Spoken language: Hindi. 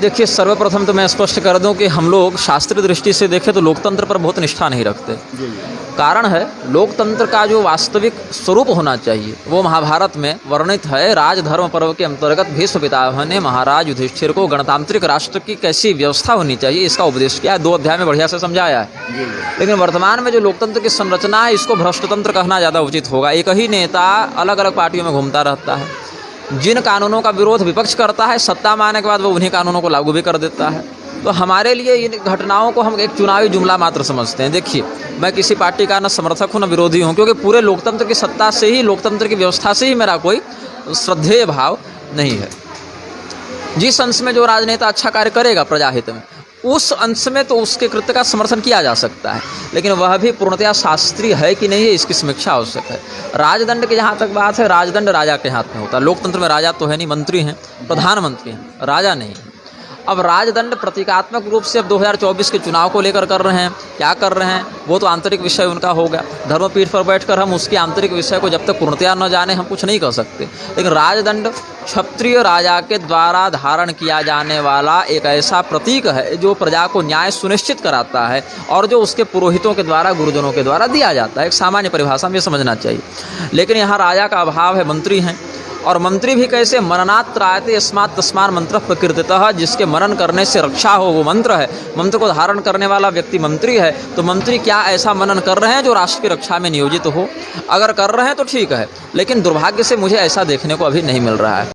देखिए, सर्वप्रथम तो मैं स्पष्ट कर दूं कि हम लोग शास्त्रीय दृष्टि से देखें तो लोकतंत्र पर बहुत निष्ठा नहीं रखते। कारण है, लोकतंत्र का जो वास्तविक स्वरूप होना चाहिए वो महाभारत में वर्णित है। राजधर्म पर्व के अंतर्गत भीष्म पितामह ने महाराज युधिष्ठिर को गणतांत्रिक राष्ट्र की कैसी व्यवस्था होनी चाहिए इसका उपदेश किया है। 2 अध्याय में बढ़िया से समझाया है। लेकिन वर्तमान में जो लोकतंत्र की संरचना है इसको भ्रष्टतंत्र कहना ज़्यादा उचित होगा। एक ही नेता अलग अलग पार्टियों में घूमता रहता है। जिन कानूनों का विरोध विपक्ष करता है, सत्ता में आने के बाद वो उन्हीं कानूनों को लागू भी कर देता है। तो हमारे लिए इन घटनाओं को हम एक चुनावी जुमला मात्र समझते हैं। देखिए, मैं किसी पार्टी का न समर्थक हूँ न विरोधी हूँ, क्योंकि पूरे लोकतंत्र की सत्ता से ही, लोकतंत्र की व्यवस्था से ही मेरा कोई श्रद्धेय भाव नहीं है। जिस अंश में जो राजनेता अच्छा कार्य करेगा प्रजाहित में, उस अंश में तो उसके कृत्य का समर्थन किया जा सकता है, लेकिन वह भी पूर्णतया शास्त्रीय है कि नहीं है इसकी समीक्षा आवश्यक है। राजदंड की जहाँ तक बात है, राजदंड राजा के हाथ में होता है। लोकतंत्र में राजा तो है नहीं, मंत्री हैं, प्रधानमंत्री हैं, राजा नहीं है। अब राजदंड प्रतीकात्मक रूप से अब 2024 के चुनाव को लेकर कर रहे हैं, क्या कर रहे हैं वो तो आंतरिक विषय उनका होगा। धर्मपीठ पर बैठकर हम उसके आंतरिक विषय को जब तक पूर्णतया न जाने हम कुछ नहीं कर सकते। लेकिन राजदंड क्षत्रिय राजा के द्वारा धारण किया जाने वाला एक ऐसा प्रतीक है जो प्रजा को न्याय सुनिश्चित कराता है और जो उसके पुरोहितों के द्वारा, गुरुजनों के द्वारा दिया जाता है। एक सामान्य परिभाषा में समझना चाहिए। लेकिन यहाँ राजा का अभाव है, मंत्री हैं। और मंत्री भी कैसे? मननात् त्रायते यस्मात् तस्मात् मंत्र प्रकीर्तितः। जिसके मनन करने से रक्षा हो वो मंत्र है। मंत्र को धारण करने वाला व्यक्ति मंत्री है। तो मंत्री क्या ऐसा मनन कर रहे हैं जो राष्ट्र की रक्षा में नियोजित हो? अगर कर रहे हैं तो ठीक है, लेकिन दुर्भाग्य से मुझे ऐसा देखने को अभी नहीं मिल रहा है।